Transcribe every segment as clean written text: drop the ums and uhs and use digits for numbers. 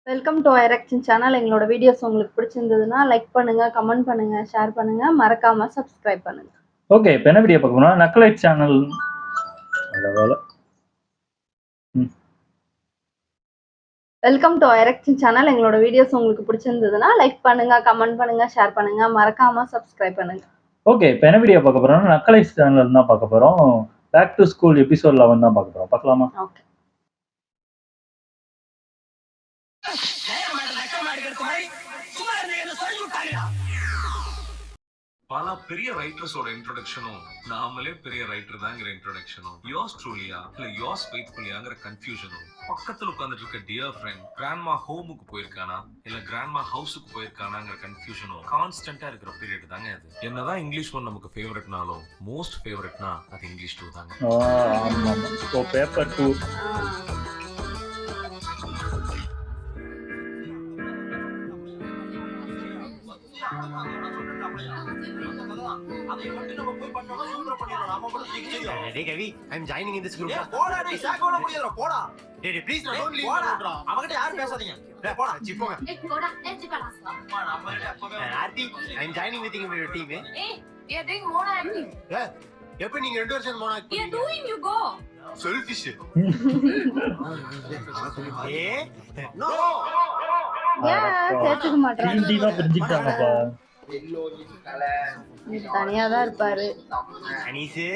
Welcome to ஐரக்ஷன் channel. எங்களோட videos உங்களுக்கு பிடிச்சிருந்ததுன்னா லைக் பண்ணுங்க, கமெண்ட் பண்ணுங்க, ஷேர் பண்ணுங்க, மறக்காம சப்ஸ்கிரைப் பண்ணுங்க. ஓகே, இப்போ என்ன வீடியோ பார்க்க போறோம்? நக்கலைட் சேனல். வெல்கம் டு ஐரக்ஷன் சேனல். எங்களோட வீடியோஸ் உங்களுக்கு பிடிச்சிருந்ததுன்னா லைக் பண்ணுங்க, கமெண்ட் பண்ணுங்க, ஷேர் பண்ணுங்க, மறக்காம சப்ஸ்கிரைப் பண்ணுங்க. ஓகே, இப்போ என்ன வீடியோ பார்க்க போறோம்? நக்கலைட் சேனல் தான் பார்க்க போறோம். பேக் டு ஸ்கூல் எபிசோட் 11 தான் பார்க்க போறோம். பார்க்கலாமா? ஓகே. பல பெரிய ரைட்டர்ஸோட இன்ட்ரோடக்ஷனும் நாமளே பெரிய ரைட்டர் தாங்கிற இன்ட்ரோடக்ஷனும் யோர்ஸ் ட்ரூலியா இல்ல யோர்ஸ் ஃபெய்த்ஃபுல்லியாங்கிற கன்ஃபியூஷனும் பக்கத்துல உட்கார்ந்துட்டு இருக்க டியர் ஃப்ரெண்ட் கிராண்ட்மா ஹோமுக்கு போயிருக்கானா இல்ல கிராண்ட்மா ஹவுஸுக்கு போயிருக்கானாங்கிற கன்ஃபியூஷனும் கான்ஸ்டன்டா இருக்கிற பீரியட் தாங்க அது. என்னதான் இங்கிலீஷ் ஒன் நமக்கு ஃபேவரட்னாலும் மோஸ்ட் ஃபேவரட்னா அது இங்கிலீஷ் 2 தாங்க. So paper 2 Hey Kavi, I'm joining in this group. போடா டேய் சாக்கோட முடியல போடா. Hey please don't leave போடா. அவகிட்ட யாரும் பேசாதீங்க. டேய் போடா சிப்போங்க. ஏய் போடா ஜிப்பலாஸ்வா. அம்மா நம்மளே அப்பவே Aarti, I'm joining with your team. ஏய் we are doing mono acting. எப்ப நீங்க ரெண்டு வருஷம் மோனா We are doing you go. Selfish. No. ஏன் சேர்த்துக்க மாட்டாங்க? ஹிந்திமா புரிஞ்சுக்கிட்டாங்கப்பா. தனியா தான் இருப்பாரு. Anise.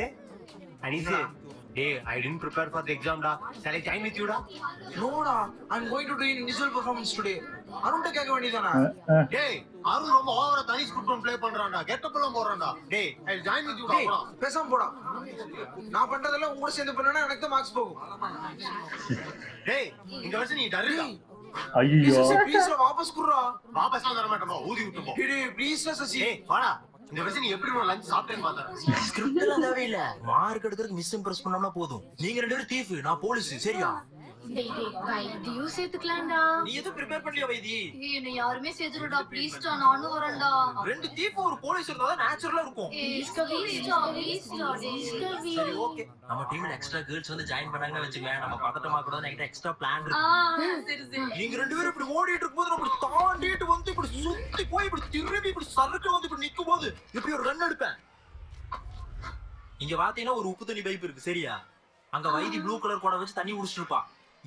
Hey, I didn't prepare for the exam da. Shall I join with you da? நோடா. I'm going to do an individual performance today. அருண்ட கேட்க வேண்டியதானா? Hey, அருண் ரொம்ப ஓவரா தனி ஸ்கிரிப்ட் ப்ளே பண்றான்டா. கெட்டப் எல்லாம் போறான்டா. Hey, I'll join with you da. பேசாம போடா. நான் பண்றதெல்லாம் உங்க சேர்ந்து பண்ணனா எனக்கு தான் மார்க்ஸ் போகும். Hey, இந்த வருஷம் நீ டர்ரா. ஐயோ, ப்ளீஸ் வாபஸ் குடுறா. வாபஸ் எல்லாம் தர மாட்டேன். ஊதி விட்டு போ. டேய் ப்ளீஸ் சசி. Hey, வாடா. இந்த வருஷம் நீ எப்படி லஞ்ச் சாப்பிட்டேன்னு பார்த்தா? ஸ்கிரிப்ட் எல்லாம் தேவையில்ல. மார்க் எடுக்கிறதுக்கு மிஸ் இம்ப்ரெஸ் பண்ணோம்னா போதும். நீங்க ரெண்டு பேரும் தீஃப், நான் போலீஸ். சரியா? டேய் வைத்தியூ சேர்த்துக்கலாம்டா. நீ எதுவும் ப்ரிப்பேர் பண்ணலையா வைத்தி? ஏய் என்ன யாருமே சேர்த்துடா ப்ளீஸ் டா, நானும் வரேன்டா. ரெண்டு தீஃப் ஒரு போலீஸ் இருந்தா தான் நேச்சுரலா இருக்கும். ப்ளீஸ் டா. சரி ஓகே. நம்ம டீம்ல எக்ஸ்ட்ரா கேர்ள்ஸ் வந்து ஜாயின் பண்ணாங்கன்னு வெச்சுங்க. நம்ம பதட்டமா கூட நைட் எக்ஸ்ட்ரா பிளான் இருக்கு. சரி. நீங்க ரெண்டு பேரும் இப்படி ஓடிட்டு இருக்கும்போது நம்ம தாண்டிட்டு வந்து இப்படி சுத்தி போய் இப்படி திரும்பி இப்படி சறுக்கு வந்து இப்படி நிக்கும் போது இப்படி ஒரு ரன் எடுப்பேன். இங்க பாத்தீங்கன்னா ஒரு உப்பு தண்ணி பைப் இருக்கு. சரியா? அங்க வைத்தி ப்ளூ கலர் கோட வச்சு தண்ணி குடிச்சிட்டு இருப்பா.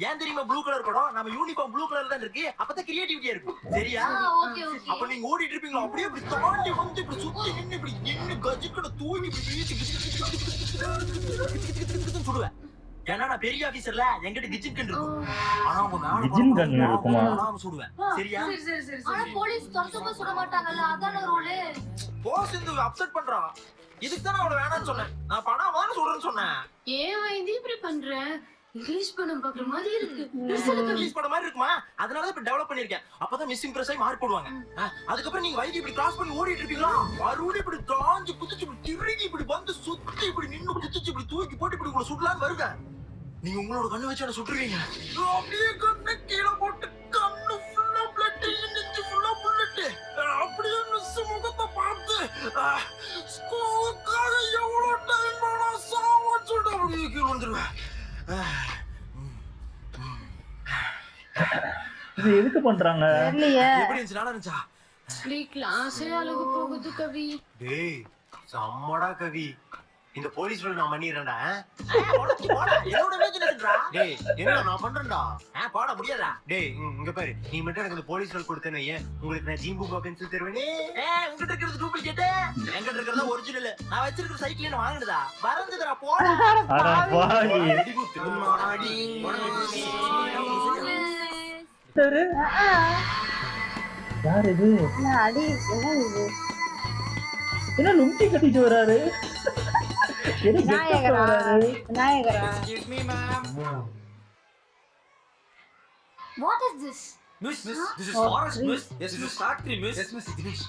ஏன் தெரியுமா ப்ளூ கலர் கோடம்? நம்ம யூனிஃபார்ம் ப்ளூ கலர்ல தான் இருக்கு. அப்பதான் கிரியேட்டிவிட்டியா இருக்கும். சரியா? ஓகே. அப்ப நீங்க ஓடிட்டு இருப்பீங்களா? அப்படியே இப்படி தாண்டி வந்து இப்படி சுத்தி நின்னு இப்படி நின்னு கஜிக்கட தூங்கி சுடுவேன். ஏன்னா நான் பெரிய ஆபீசர்ல என்கிட்ட கிச்சன் கன் இருக்கும். ஆனா உங்க கிச்சன் கன் இருக்குமா? நான் சுடுவேன். சரியா? சரி. ஆனா போலீஸ் தரத்துக்கு சுட மாட்டாங்கல்ல, அதான ரூல். போஸ் இந்த அப்செட் பண்றா. இதுக்கு தான் நான் அவளை வேணாம்னு சொன்னேன். நான் பணம் வாங்க சொல்றேன்னு சொன்னேன். ஏன் வைத்தி இப்படி பண்ற? இங்கிலீஷ் படம் பார்க்குற மாதிரி இருக்கு. இங்கிலீஷ் படம் மாதிரி இருக்குமா? அதனால தான் இப்ப டெவலப் பண்ணிருக்கேன். அப்பதான் மிஸ் இம்ப்ரெஸ் ஆகி மார்க் போடுவாங்க. அதுக்கப்புறம் நீங்க வைத்தி இப்படி கிராஸ் பண்ணி ஓடிட்டு இருப்பீங்களா? மறுபடியும் இப்படி தாஞ்சு குதிச்சு இப்படி திருகி இப்படி வந்து சுத்தி இப்படி நின்னு குதிச்சு இப்படி தூக்கி போட்டு இப்படி உங்களை சுடலான்னு வருவேன். நீங்க உங்களோட கண்ணு வச்சு என்ன சுட்டுருவீங்க. அப்படியே கண்ணு கீழே போட்டு கண்ணு ஃபுல்லா பிளட், நெஞ்சு ஃபுல்லா புல்லட். அப்படியே மிஸ் முகத்தை பார்த்து ஸ்கூலுக்காக எவ்வளவு டைம் வேணா சாவச்சுட்டு அப்படியே கீழே வந்துருவேன். இது எதுக்கு பண்றாங்க? தெரியலையே. எப்படி இருந்துச்சு? நல்லா இருந்துச்சா? கிளாஸே அழகு போகுது கவி. டேய், சம்மடா கவி. இந்த போலீஸ் ரோல் நான் பண்ணிடுறேன்டா. என்னோட இமேஜினேஷன்டா. டேய், என்ன நான் பண்றேன்டா. பாட முடியாதா? டேய், இங்க பாரு. நீ மட்டும் எனக்கு இந்த போலீஸ் ரோல் கொடுத்தேனே, உங்களுக்கு நான் ஜீம்பு பென்சில் தருவேனே. உங்ககிட்ட இருக்கிறது டூப்ளிகேட், என்கிட்ட இருக்கிறது ஒரிஜினல். நான் வச்சிருக்கிற சைக்கிள் என்ன வாங்குனதா? வரைஞ்சதுடா போடா. அட பாவி. யார் இது? என்ன அடி? என்ன இது? என்ன லுங்கி கட்டிட்டு வராரு? என்ன கெட்டப் வராரு? விநாயகரா? Excuse me, ma'am. What is this? Miss, this is forest, miss. Yes, this is factory, miss. Yes, miss, Dinesh.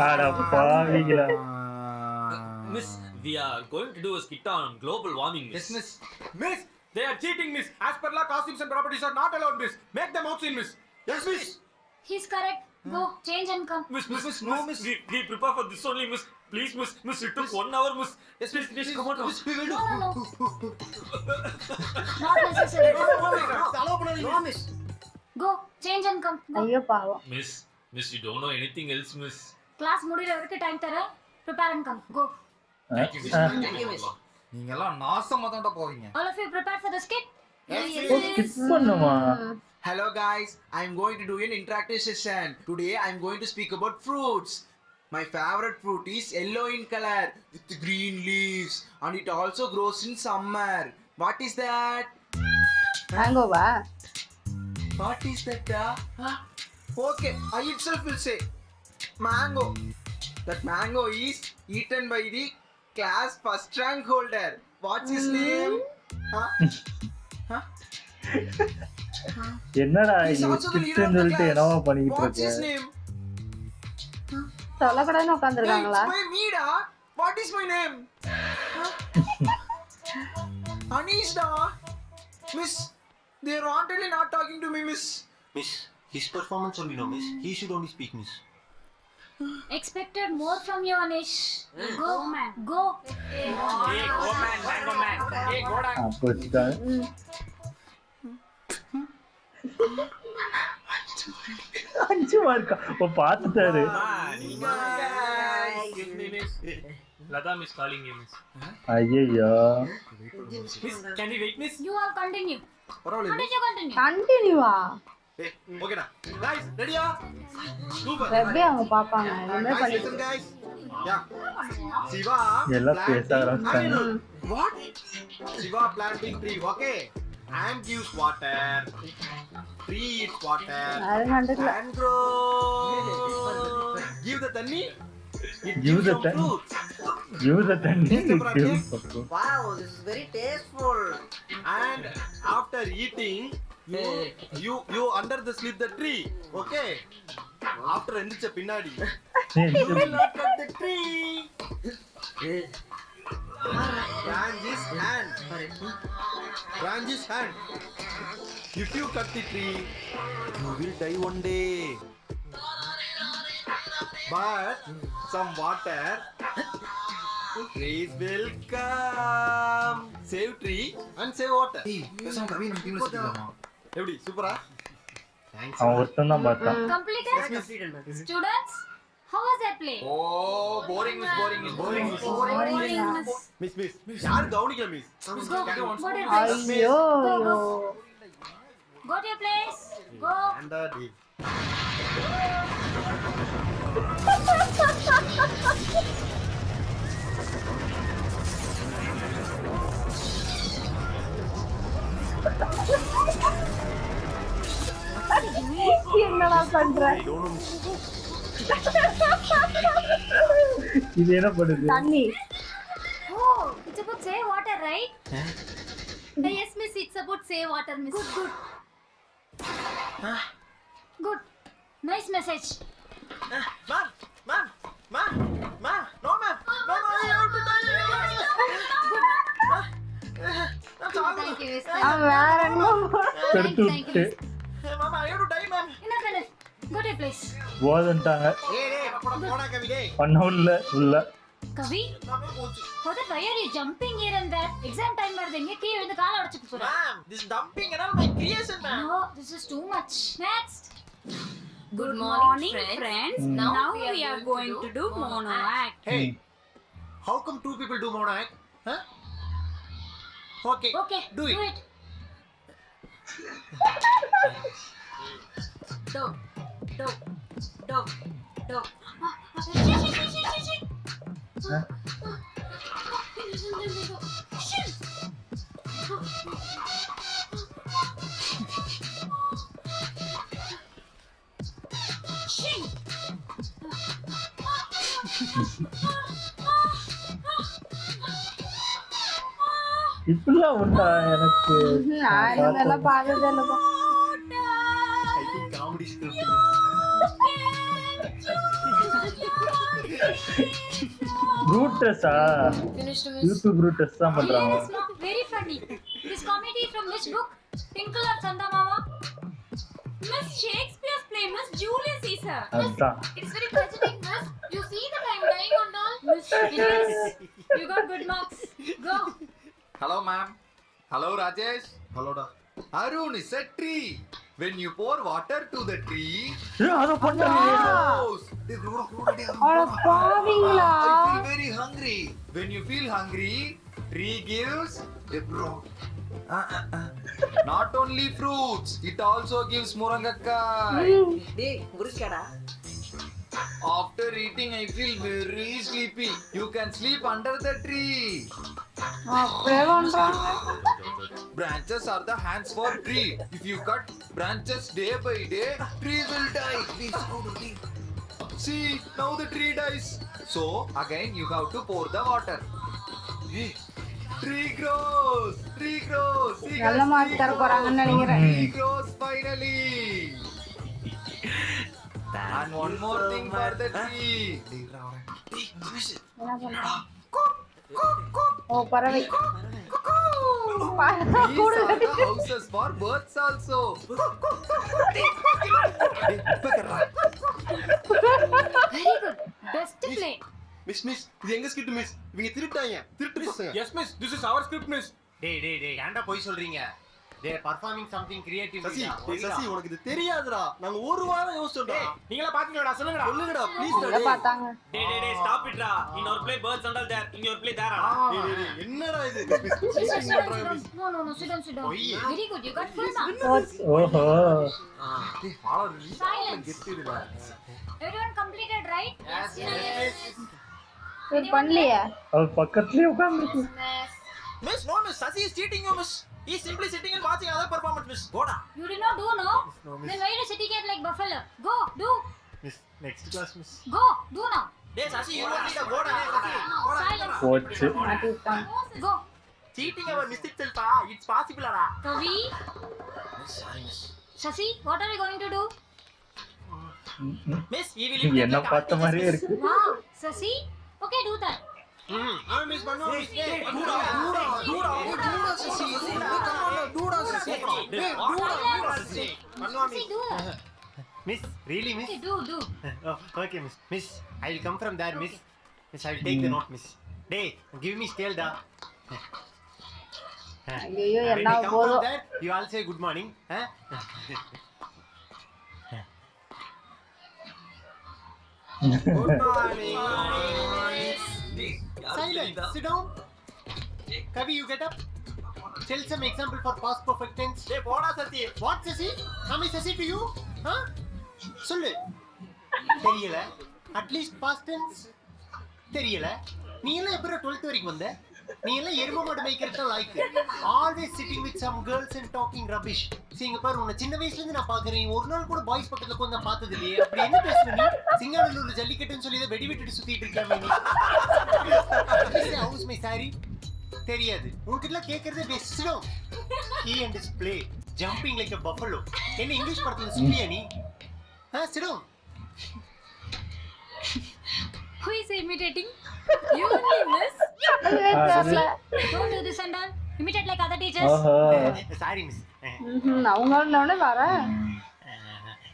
அட பாவிங்களா. Miss, we are going to do a skit on global warming. Yes, miss. Miss, they are cheating, miss. As per law, costumes and properties are not allowed, miss. Make them outside, miss. Yes, miss. He's correct. Go change and come. Miss, no, miss. We prepare for this only, miss. Please, miss. Miss, it took 1 hour, miss. Yes, Please, please, come on. Miss, we will do. No. Not necessary. Allow பண்ணாதீங்க. No, miss. Go, change and come. Go. ஐயோ பாவம். Miss, you don't know anything else, miss. Class முடியற வரைக்கும் time தரேன். Prepare and come. Go. Thank you, miss. நீங்க எல்லாம் நாசமா தான்டா போவீங்க. All of you prepare for the skit? ஓ ஸ்கிப் பண்ணுமா? Hello guys, I'm going to do an interactive session. Today I'm going to speak about fruits. My favorite fruit is yellow in color with green leaves and it also grows in summer. What is that? மேங்கோவா? What is that? Okay, I itself will say mango. That mango is eaten by the class first rank holder. What's his name? Huh? என்னடா He's இது also the leader of ஸ்கிப்ட்னு the சொல்லிட்டு class. என்னவா பண்ணிட்டு What's his இருக்க? name? சொல்லக்கூடாதுன்னு Hey, உட்காந்துருக்காங்களா? it's my Meeda. What is my name? Anish da. Miss, they are really not talking to me, miss. Miss, his performance only no, miss. He should only speak, miss. Expected more from you, Anish. Go, man. Go. Hey, go man, mango man. Hey, go da. அப்போதான் அஞ்சு மார்க்கா ஓ பார்த்துட்டாரு. Lata miss calling you, miss. ஐயோ Miss, can we wait, miss? You all continue. பரவாயில்லை. Continue. கண்டினியூவா? Hey, okay da. Guys, ready ah? Super. எப்படி அவங்க பாப்பாங்க? எதுவுமே Guys, பண்ணிட்டு listen guys. Yeah. Siva. எல்லாம் பேச planting- ஆரம்பிச்சிட்டாங்க. I mean, what? Siva planting tree, okay? And gives water. Tree eats water. யாரும் கண்டுக்கல. And grow. Give the thanni. It Give gives the some thanni. fruits. Use தண்ணி Taste the product. Use Wow, this is very tasteful. And after eating, you under the sleep the tree, okay? After எந்திரிச்ச பின்னாடி, you will not cut the tree. Branch is hand. Branch is hand. If you cut the tree, you will die one day. But some water, trees will come. Save tree and save water. எப்படி சூப்பரா? அவன் ஒருத்தன் தான் பார்த்தான். Completed? Students, how was that play? Oh, boring miss, boring miss, boring miss. Miss. யார் கவனிக்கல miss? Go to your place. ஐயோ ஐயோ. Go to your place. Go. And the என்னடா பண்ற? இது என்ன பண்ணுது? தண்ணி. Oh, it's about save water, right? Yes, miss. It's about save water, miss. Good. Good. Nice message. ma'am, no ma'am, no, I have to die. Thank you, miss. அவன் வேற என்ன? எடுத்து விட்டு Ma'am, I have to die, ma'am. Enough. Go to your place. போதன்ட்டாங்க. போடா கவி டேய். பண்ண உள்ள Kavi, நாமே போச்சு. why are you jumping here and there? Exam time வருது எங்க கீழ விழுந்து கால உடைச்சிட்டு போற. Ma'am, this dumping and all my creation, ma'am. No, this is too much. Next. Good morning, friends. Now we are going to do mono act. Hey, how come two people do mono act? Huh? Okay, Okay, do it. Do. இப்படிலாம் உண்டா எனக்கு? நான் இதெல்லாம் பார்த்ததே இல்லப்பா. I think comedy script. ரூட்டஸா? Finished, miss. YouTube ரூட்டஸ் தான் பண்றாங்க. Yes, ma'am. Very funny. This comedy is from which book? Tinkle or Chandamama? Miss Shakespeare's play, Miss Julius Caesar. அதான் It's very pathetic, miss. You see that I'm dying and all. Miss Innes, you got good marks. Go. Hello, ma'am. Hello, Rajesh. Hello da. Arun is a tree. When you pour water to the tree, அத பண்ணு. grows. அட பாவிங்களா. I feel very hungry. When you feel hungry, tree gives the bro. Not only fruits, it also gives murangakkai. டேய் முருங்கடா. After eating, I feel very sleepy. You can sleep under the tree. அப்படியே பண்றாங்க. Branches are the hands for tree. If you cut branches day by day, tree will die. See, now the tree dies. So again you have to pour the water. Tree grows. Tree grows. See, நல்ல guys, mark tree தர போறாங்கன்னு grows. நினைக்கிறேன். Tree grows finally. And one more thing for the tree. என்ன பண்றாங்க? ஓ பறவை. These are the houses for birds also. Very good. Best play. Miss இது எங்க script miss? இவங்க திருட்டாங்க. திருட்டு miss. Yes, miss. This is our script, miss. டேய் ஏன்டா போய் சொல்றீங்க? They are performing something creative. Sasi, Sasi உனக்கு இது தெரியாதுடா. நாங்க ஒரு வாரம் யோசிச்சோம்டா. நீங்களா பாத்தீங்களாடா? சொல்லுங்கடா. சொல்லுங்கடா ப்ளீஸ் இத பார்த்தாங்க. டேய், stop it, டா. In our play, birds and all there. In your play, there. என்னடா இது? Sit down. No, sit down. Very good. You got full marks. ஓஹோ. Silence. Everyone completed, right? Yes. இது பண்ணலையே. அது பக்கத்துலயே உட்கார்ந்து. Miss, no, miss. Sasi is cheating you, miss. He is simply sitting and watching other performance, miss. Go da. You did not do, no? Then why are you sitting here like buffalo? Go, do. Miss next class miss. Go, do now. Hey, Sasi, you don't need a go da. Silence. போச்சு. மாட்டி விட்டாங்க. Go. Cheating our miss itself, it's possible, da. Kavi, Miss, sorry, miss. Shashi, what are you going to do? Miss, he will இது என்ன பார்த்த மாதிரியே இருக்கு. Wow, Shashi. Okay, do that. miss, Manu, miss. Shashi, do that. Miss really miss? Okay, do. Okay miss. Miss I will come from there miss. Miss I will take the note miss. டேய் give me scale டா. ஐயோ என்ன போதோ. You all say good morning. Good morning. Silence. Sit down. Kavi, you get up. Tell some example for past perfect tense. Hey, போடா Sasi. What Sasi? Am I Sasi to you? Huh? சொல்லு. தெரியல. At least past tense. தெரியல. நீ எல்லாம் எப்பற 12th வரைக்கும் வந்த? நீ எல்லாம் எருமை மாடு மேய்க்கிறத like. Always sitting with some girls and talking rubbish. சீங்க பாரு உன்னை சின்ன வயசுல இருந்து நான் பாக்குறேன். ஒரு நாள் கூட பாய்ஸ் பக்கத்துல கொஞ்சம் நான் பார்த்தது இல்லையே. அப்படி என்ன பேசுற நீ? சிங்காநல்லூர்ல ஜல்லிக்கட்டுன்னு சொல்லி வெடி விட்டுட்டு சுத்திட்டு இருக்கியாமே நீ. House my sorry. தெரியாது. உன்கிட்ட கேக்குறதே பெஸ்ட்டும். He and his play jumping like a buffalo. என்ன இங்கிலீஷ் படத்துல சொல்லியா நீ? சிடம். Who is imitating? You only, miss. Don't do this and all. Imitate like other teachers. ஓஹோ. Sorry miss. அவங்களோட வர.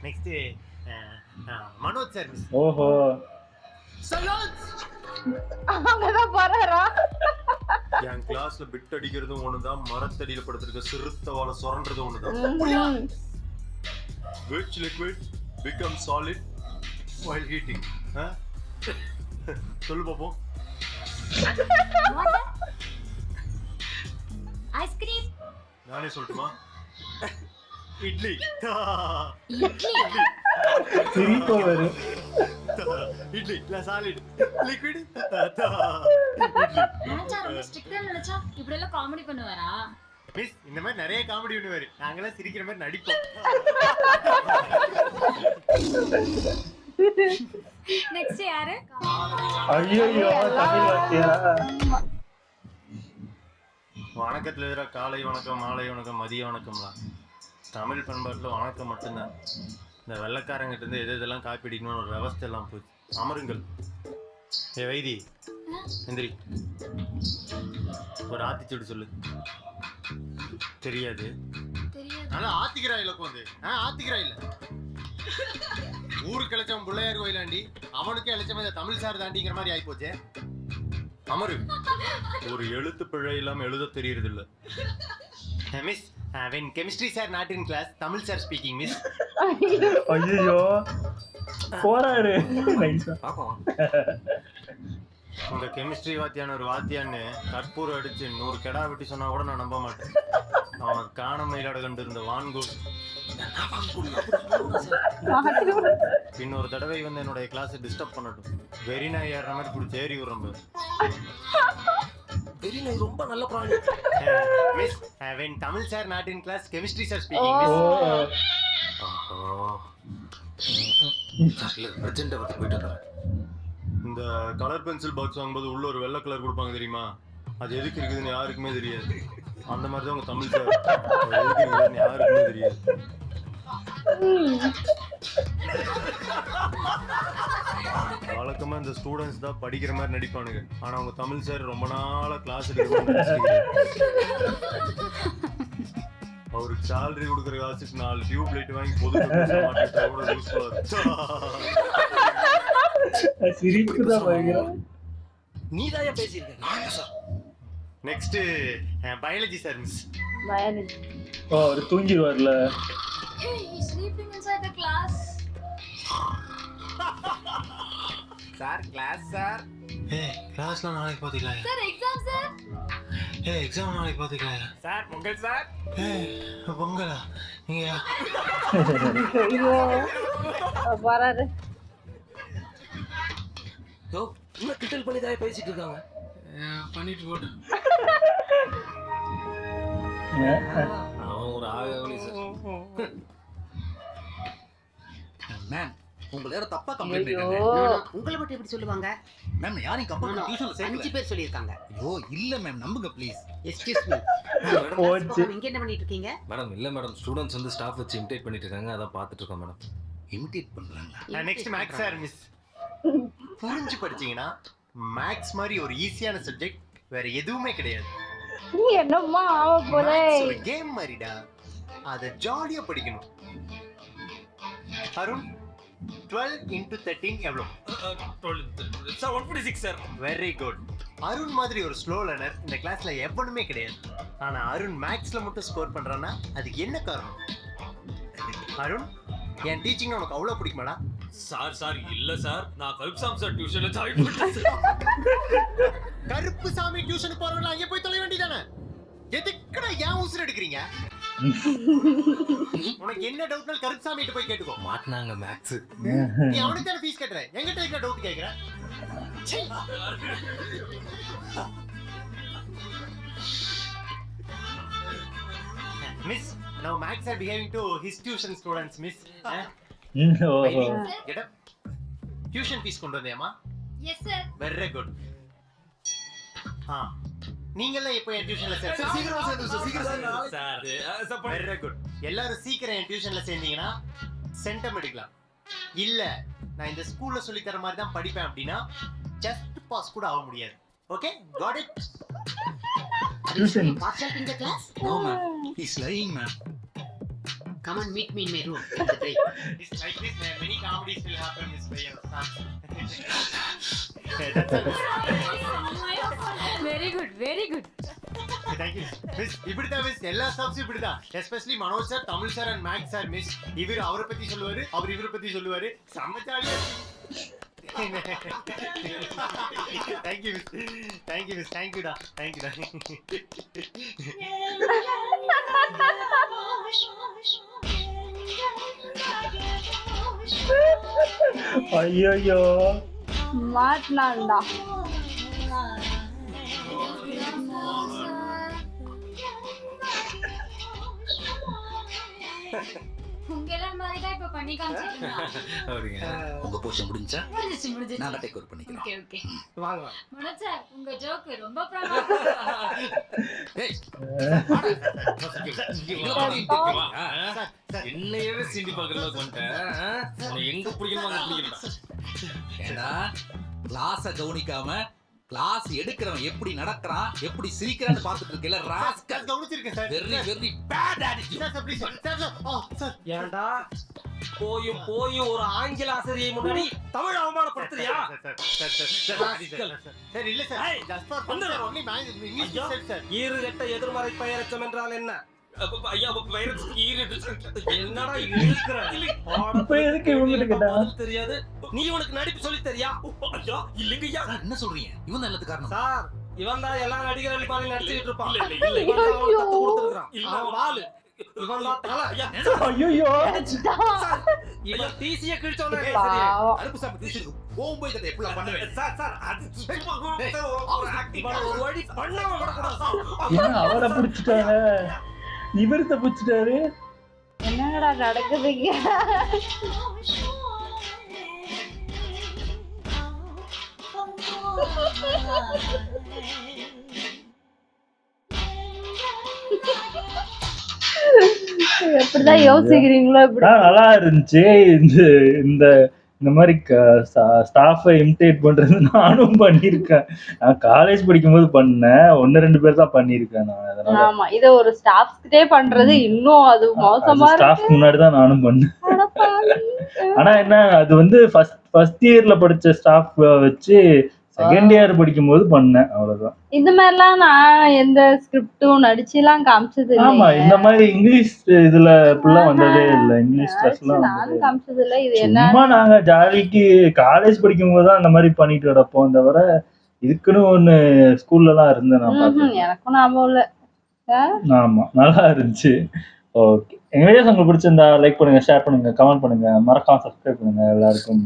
Next Manoj sir miss. ஓஹோ. சைலன்ஸ். அவங்கதான் போறாரா? என் கிளாஸ்ல பிட் அடிக்கிறது ஒண்ணுதான், மரத்தடியில படுத்திருக்க சிறுத்தவால சுரண்டது ஒண்ணுதான். Which liquid becomes solid while heating? சொல்லு பாப்போம். What? Ice cream. நானே சொல்லட்டுமா? இட்லி. Idli. சிரிப்பு வரும். Idli solid liquid. நினைச்சா ரொம்ப ஸ்ட்ரிக்ட்டா நினைச்சா இப்படி எல்லாம் காமெடி பண்ணுவாரா? மிஸ் இந்த மாதிரி நிறைய காமெடி பண்ணுவாரு. நாங்களாம் சிரிக்கிற மாதிரி நடிப்போம். நெக்ஸ்ட் யாரு? ஐயோ தமிழ் வாத்தியா. வணக்கத்துல எதிராக காலை வணக்கம், மாலை வணக்கம், மதிய வணக்கம்லாம். தமிழ் பண்பாட்டில் வணக்கம் மட்டும்தான். இந்த வெள்ளைக்காரங்கிட்ட இருந்து எதெல்லாம் காப்பி அடிக்கணும்னு ஒரு விவஸ்தை எல்லாம் போச்சு. அமருங்கள். ஏ வைதி எந்திரி. ஒரு ஆத்திச்சூடு சொல்லு. தெரியாது. தெரியாது. ஆனா ஆத்திக்கிறா இல்ல உட்காந்து. ஆத்திக்கிறா இல்ல. ஊருக்கு இழைச்சவன் பிள்ளையார் கோயிலாண்டி, அவனுக்கு இழைச்சவன் இந்த தமிழ் சார் தாண்டிங்கிற மாதிரி ஆகி போச்சு. அமரு, ஒரு எழுத்து பிழை இல்லாம எழுத தெரியறது இல்ல. Miss, when chemistry sir not in class, Tamil sir speaking, miss. ஐயோ போறாரு. பாப்போம். இந்த கெமிஸ்ட்ரி வாத்தியான ஒரு வாத்தியான்னு கற்பூரம் அடிச்சு 100 கெடா வெட்டி சொன்னா கூட நான் நம்ப மாட்டேன். அவன் காண மயிலாட கண்டு இருந்த வான்கூர் இன்னொரு தடவை வந்து என்னுடைய கிளாஸை டிஸ்டர்ப் பண்ணட்டும். வெறி நாய் ஏற மாதிரி பிடிச்சி ஏறி விடுறோம். வெரி நைஸ், ரொம்ப நல்ல பிராணி. Miss, when Tamil sir not in class, chemistry sir speaking, miss. அர்ஜென்ட்டா வந்து போயிட்டு வரேன். இந்த கலர் பென்சில் பாக்ஸ் வாங்கும்போது உள்ள ஒரு வெள்ளை கலர் கொடுப்பாங்க தெரியுமா? அது எதுக்கு இருக்குதுன்னு யாருக்குமே தெரியாது. அந்த மாதிரி தான் உங்க தமிழ் சார் எதுக்கு இருக்குதுன்னு யாருக்குமே தெரியாது. வழக்கமா இந்த ஸ்டூடெண்ட்ஸ் தான் படிக்கிற மாதிரி நடிப்பானுங்க. ஆனா அவங்க தமிழ் சார் ரொம்ப நாளா கிளாஸ் எடுக்க அவருக்கு சேலரி கொடுக்குற காசுக்கு 4 டியூப் லைட் வாங்கி பொது சிரிப்பு தான் பயங்கரம். நீதாயா பேசியிருக்க, நான் sir. Next biology sir miss. Biology. அவர் தூங்கிடுவார்ல. Hey, he's sleeping inside the class. Sir class sir. கிளாஸ்லாம் நாளைக்கு பாத்தீங்களா? Sir, exam, sir. எக்ஸாம் நாளைக்கு பாத்தீங்களா? Sir Pongal sir. பொங்கலா? நீங்க ஐயோ வராரு. யோ, இன்னும் கிண்டல் பண்ணி தான் பேசிட்டு இருக்காங்க. பண்ணிட்டு போட்டு அவன் ஒரு ஆகவனி சார். மேம் உங்களை யாரும் தப்பா கம்ப்ளைண்ட் ஐயோ பண்ணிருக்காங்க. உங்களை மட்டும் எப்படி சொல்லுவாங்க? மேம் யாரையும் கம்ப்ளைண்ட் டியூஷன்ல 5 சேர்க்கல. பேர் சொல்லியிருக்காங்க. ஐயோ இல்ல மேம் நம்புங்க ப்ளீஸ். Excuse me. போச்சு. இங்க என்ன பண்ணிட்டு இருக்கீங்க? மேடம் இல்ல மேடம், ஸ்டூடெண்ட்ஸ் வந்து ஸ்டாஃப் வச்சு இமிடேட் பண்ணிட்டு இருக்காங்க, அதான் பார்த்துட்டு இருக்கோம் மேடம். இமிடேட் பண்றாங்களா? Next maths sir miss. புரிஞ்சு படிச்சீங்கன்னா மேக்ஸ் மாதிரி ஒரு ஈஸியான சப்ஜெக்ட் வேற எதுவுமே கிடையாது. நீ என்னம்மா ஆவ போல. Maths ஒரு கேம் மாதிரிடா, அதை ஜாலியா படிக்கணும். அருண் 12 into 13 எவ்வளோ? Sir 146 sir. Very good. Arun மாதிரி ஒரு ஸ்லோ லேர்னர் இந்த கிளாஸ்ல எவனுமே கிடையாது. ஆனா அருண் மேக்ஸ்ல மட்டும் ஸ்கோர் பண்றான்னா அதுக்கு என்ன காரணம்? அருண், என் டீச்சிங் உனக்கு அவ்வளோ பிடிக்குமாடா? சார் சார் இல்ல சார், நான் கல்ப்சாம் சார் டியூஷன்ல ஜாயின் பண்ணிட்டேன் சார். கருப்பு சாமி டியூஷன் போறவங்க அங்கே போய் தொலை வேண்டியதானே? எதுக்குடா ஏன் உசுர் எடுக்கிறீங்க? உனக்கு என்ன டவுட்னாலும் கருப்பு சாமி கிட்ட போய் கேட்டுக்கோ. மாட்னாங்க மேக்ஸ். நீ அவனுக்கு தானே ஃபீஸ் கட்டுற, எங்கிட்ட என்ன டவுட் கேட்குற? Miss, now Max are behaving to his tuition students, miss. Get up. Tuition fees கொண்டு வந்தியாமா? Yes, sir. Very good. நீங்களே இப்போ என் டியூஷன்ல சீக்கிரமா சேர்ந்து சார் சீக்கிரம் சார். Very good. எல்லாரும் சீக்கிரம் என் டியூஷன்ல சேர்ந்தீங்கன்னா சென்டம் எடுக்கலாம். இல்ல நான் இந்த ஸ்கூல்ல சொல்லி தர மாதிரி தான் படிப்பேன் அப்படின்னா ஜஸ்ட் பாஸ் கூட ஆக முடியாது. Okay, got it? Tuition. Partial in the class? No ma'am. He's lying ma'am. Come and meet me in my room at the break. It's like this, many comedies will happen this way. Very good very good. Thank you. Miss, இப்படிதான் miss, எல்லா ஸ்டாஃப்ஸும் இப்படிதான். Especially Manoj sir, Tamil sir and maths sir miss. இவர் அவரை பத்தி சொல்லுவாரு, அவர் இவரை பத்தி சொல்லுவாரு. செம்ம ஜாலியா. Thank you miss. Thank you miss. Thank you டா. Thank you டா. ஐயோ மாட்டலாம்டா. உங்க எல்லாரும் மாதிரி தான் இப்ப பண்ணி காமிச்சிருக்கீங்க. அப்படிங்க. உங்க போஷன் முடிஞ்சா முடிஞ்சிச்சு. நான் டேக் ஓவர் பண்ணிக்கிறேன். Okay okay. வாங்க வாங்க. மனோஜ் சார் உங்க ஜோக் ரொம்ப பிரமாதம். ஏய் என்னையவே சிண்டி பாக்குறதுல வந்துட்டேன். எங்க பிடிக்கணும் அங்க பிடிக்கணும்டா. ஏடா கிளாஸ கவனிக்காம கிளாஸ் எடுக்கிறவன் எப்படி நடக்கறான் எப்படி சிரிக்கிறான்னு பார்த்துட்டு இருக்கல ராஸ்கல். கவனிச்சிருக்கேன் sir. Very very bad attitude. Sir please sir. Sir oh sir. ஏன்டா போய் ஒரு ஆங்கில ஆசிரியை முன்னாடி தமிழ் அவமானப்படுத்துறியா? சார் இல்ல சார் ஏய், ஜஸ்ட் ஃபார் வந்து ஃபன் ஒன்லி இங்கிலீஷ் ஐயா. சார் ஈறுகெட்ட எதிர்மறை பெயரச்சம் என்றால் என்ன? ஐயா வைரஸ்க்கு என்னடா இருக்கிற இப்ப எதுக்கு இவங்கிட்ட கேட்டா? தெரியாது. நீ உனக்கு நடிப்பு சொல்லி தெரியா? ஐயா இல்லைங்கய்யா. என்ன சொல்றீங்க? இவன் நல்லது காரணம். சார் இவன் தான் எல்லா நடிகர்கள் மாதிரி நடிச்சுட்டு இருப்பான். இல்ல, இவன் தான் அவனுக்கு கத்து கொடுத்திருக்கான். இவன் வாலு. இவன் தான் தலை. ஐயா, ஐயோ சார், இவன் டிசியை கிழிச்சவனே. பாவம். அனுப்பு சார் பேசிருக்கு. போகும்போது கதை எப்படி பண்ணுவேன்? சார் அது சும்மா ஒரு acting. இவனை ஒரு வழி பண்ணாம விடக்கூடாது சார். என்ன அவரை பிடிச்சிட்டாங்க, இவரத்தை பிடிச்சிட்டாரு. என்னடா நடக்குதுங்க? எப்படிதான் யோசிக்கிறீங்களோ இப்படி. நல்லா இருந்துச்சு. இந்த இந்த மாதிரி ஸ்டாஃபை இமிட்டேட் பண்றது நானும் பண்ணியிருக்கேன். நான் காலேஜ் படிக்கும்போது பண்ணேன். 1-2 பேர் தான் பண்ணியிருக்கேன் நான். அதனால ஆமா, இத ஒரு ஸ்டாஃப்ஸ் கிட்டே பண்றது இன்னும் அது மோசமா இருக்கு. ஸ்டாஃப் முன்னாடி தான் நானும் பண்ணேன். அட பாவி. ஆனா என்ன, அது வந்து ஃபர்ஸ்ட் இயர்ல படிச்ச ஸ்டாஃப் வச்சு செகண்ட் இயர் படிக்கும்போது பண்ணேன், அவ்வளவுதான். இந்த மாதிரிலாம் நான் எந்த ஸ்கிரிப்டும் நடிச்சுலாம் காமிச்சது ஆமா, இல்ல. இந்த மாதிரி இங்கிலீஷ் இதுல இப்பெல்லாம் வந்ததே இல்ல. இங்கிலீஷ் கிளாஸ்லாம் நானும் காமிச்சது இல்ல. இது என்ன சும்மா நாங்க ஜாலிக்கு காலேஜ் படிக்கும்போது தான் அந்த மாதிரி பண்ணிட்டு கிடப்போம். தவிர இதுக்குன்னு ஒண்ணு ஸ்கூல்ல எல்லாம் இருந்தேன் நான் பார்த்தேன். எனக்கும் ஞாபகம் இல்ல. ஆமா, நல்லா இருந்துச்சு. ஓகே, எங்க வீடியோஸ் உங்களுக்கு பிடிச்சிருந்தா லைக் பண்ணுங்க, ஷேர் பண்ணுங்க, கமெண்ட் பண்ணுங்க, மறக்காம சப்ஸ்கிரைப் பண்ணுங்க. எல்லாருக்கும்